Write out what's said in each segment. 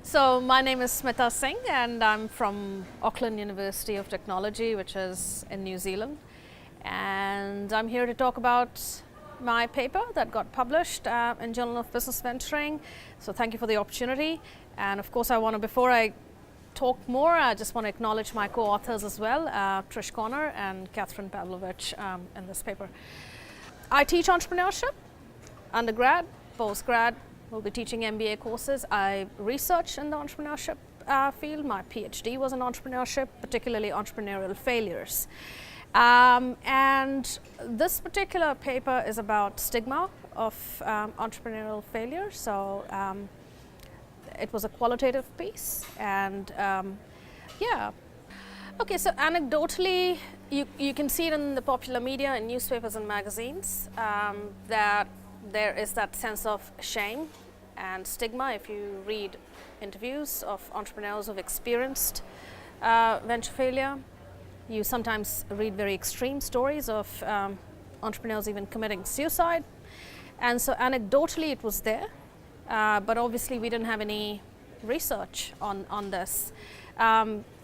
So my name is Smita Singh and I'm from Auckland University of Technology, which is in New Zealand. And I'm here to talk about my paper that got published in Journal of Business Venturing. So thank you for the opportunity. And of course before I talk more, I just want to acknowledge my co-authors as well, Trish Connor and Kathryn Pavlovich in this paper. I teach entrepreneurship, undergrad, postgrad. We'll be teaching MBA courses. I research in the entrepreneurship field. My PhD was in entrepreneurship, particularly entrepreneurial failures. And this particular paper is about stigma of entrepreneurial failure. So it was a qualitative piece, and yeah. Okay, so anecdotally, you can see it in the popular media, in newspapers and magazines, that there is that sense of shame and stigma. If you read interviews of entrepreneurs who've experienced venture failure, you sometimes read very extreme stories of entrepreneurs even committing suicide. And so anecdotally it was there, but obviously we didn't have any research on this.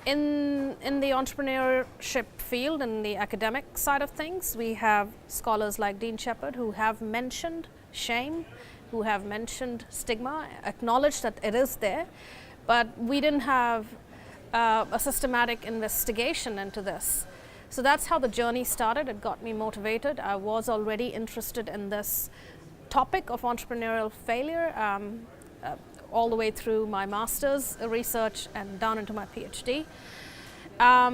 In the entrepreneurship field, in the academic side of things, we have scholars like Dean Shepard who have mentioned shame, who have mentioned stigma, acknowledged that it is there, but we didn't have a systematic investigation into this. So that's how the journey started. It got me motivated. I was already interested in this topic of entrepreneurial failure all the way through my master's research and down into my PhD.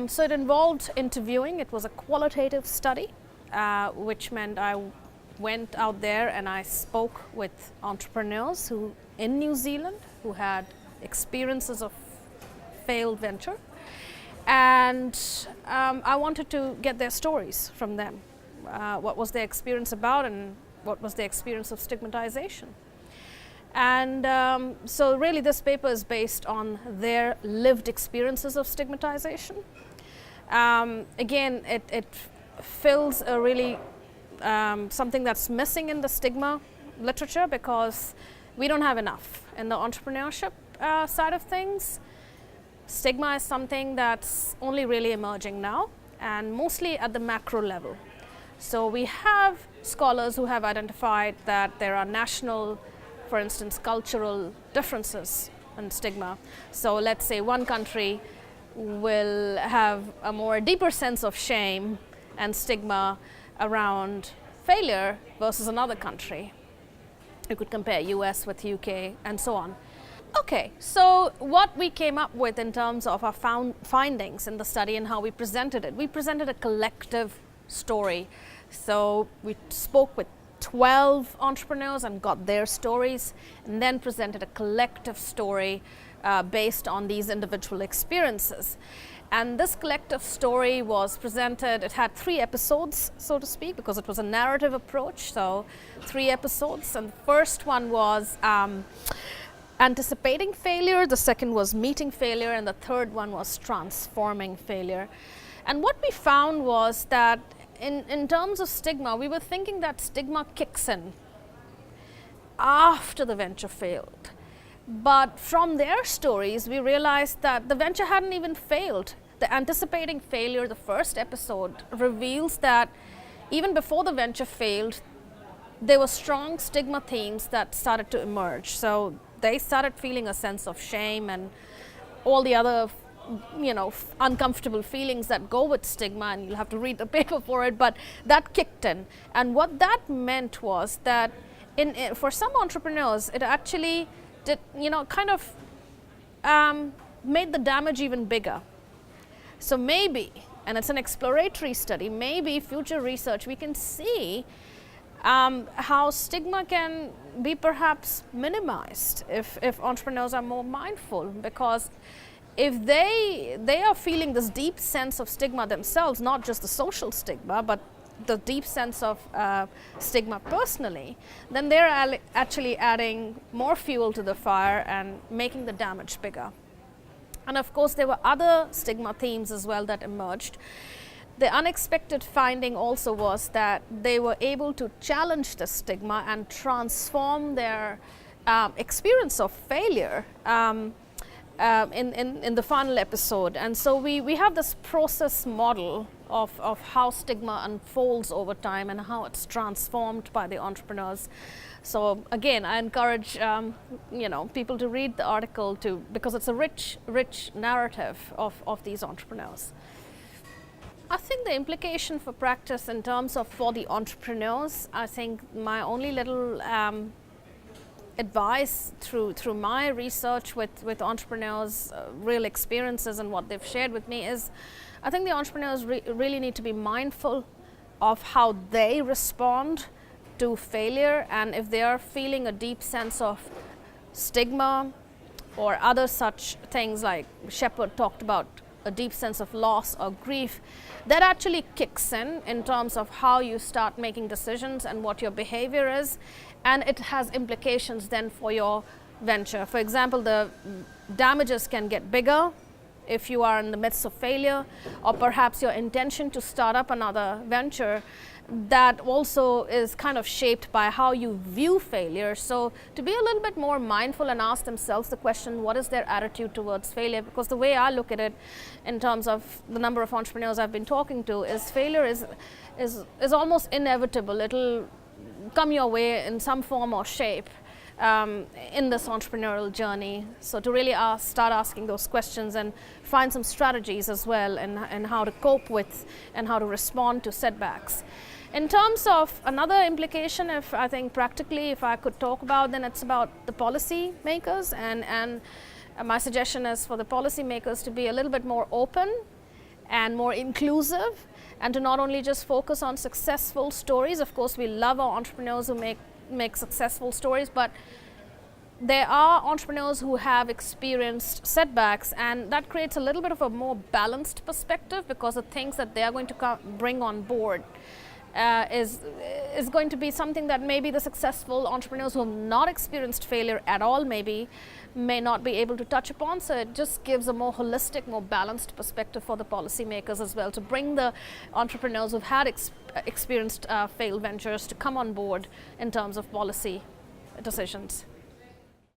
So it involved interviewing. It was a qualitative study, which meant I went out there and I spoke with entrepreneurs who in New Zealand who had experiences of failed venture, and I wanted to get their stories from them. What was their experience about, and what was their experience of stigmatization? And so really this paper is based on their lived experiences of stigmatization. Again, it fills a really something that's missing in the stigma literature, because we don't have enough in the entrepreneurship side of things. Stigma is something that's only really emerging now, and mostly at the macro level. So we have scholars who have identified that there are national, for instance, cultural differences in stigma. So let's say one country will have a more deeper sense of shame and stigma around failure versus another country. You could compare US with UK and so on. Okay, so what we came up with in terms of our findings in the study and how we presented it, we presented a collective story. So we spoke with 12 entrepreneurs and got their stories, and then presented a collective story based on these individual experiences. And this collective story was presented, it had 3 episodes, so to speak, because it was a narrative approach, so 3 episodes. And the first one was anticipating failure, the second was meeting failure, and the third one was transforming failure. And what we found was that in terms of stigma, we were thinking that stigma kicks in after the venture failed. But from their stories, we realized that the venture hadn't even failed. The anticipating failure, the first episode, reveals that even before the venture failed, there were strong stigma themes that started to emerge. So they started feeling a sense of shame and all the other uncomfortable feelings that go with stigma, and you'll have to read the paper for it, but that kicked in. And what that meant was that for some entrepreneurs, it actually did, made the damage even bigger. So maybe, and it's an exploratory study, maybe future research we can see how stigma can be perhaps minimized if entrepreneurs are more mindful, because if they are feeling this deep sense of stigma themselves, not just the social stigma, but the deep sense of stigma personally, then they're actually adding more fuel to the fire and making the damage bigger. And of course, there were other stigma themes as well that emerged. The unexpected finding also was that they were able to challenge the stigma and transform their experience of failure in the final episode. And so we have this process model of how stigma unfolds over time and how it's transformed by the entrepreneurs. So again, I encourage people to read the article because it's a rich narrative of these entrepreneurs. I think the implication for practice in terms of for the entrepreneurs, I think my only little advice through my research with entrepreneurs, real experiences and what they've shared with me is, I think the entrepreneurs really need to be mindful of how they respond to failure, and if they are feeling a deep sense of stigma or other such things like Shepard talked about, a deep sense of loss or grief, that actually kicks in terms of how you start making decisions and what your behavior is, and it has implications then for your venture. For example, the damages can get bigger if you are in the midst of failure, or perhaps your intention to start up another venture that also is kind of shaped by how you view failure. So to be a little bit more mindful and ask themselves the question, what is their attitude towards failure? Because the way I look at it in terms of the number of entrepreneurs I've been talking to is failure is almost inevitable. It'll come your way in some form or shape in this entrepreneurial journey. So to really start asking those questions and find some strategies as well, and how to cope with and how to respond to setbacks. In terms of another implication, if I think practically, if I could talk about, then it's about the policy makers, and my suggestion is for the policy makers to be a little bit more open and more inclusive, and to not only just focus on successful stories. Of course, we love our entrepreneurs who make successful stories, but there are entrepreneurs who have experienced setbacks, and that creates a little bit of a more balanced perspective, because the things that they are going to bring on board is going to be something that maybe the successful entrepreneurs who have not experienced failure at all may not be able to touch upon. So it just gives a more holistic, more balanced perspective for the policymakers as well, to bring the entrepreneurs who've had experienced failed ventures to come on board in terms of policy decisions.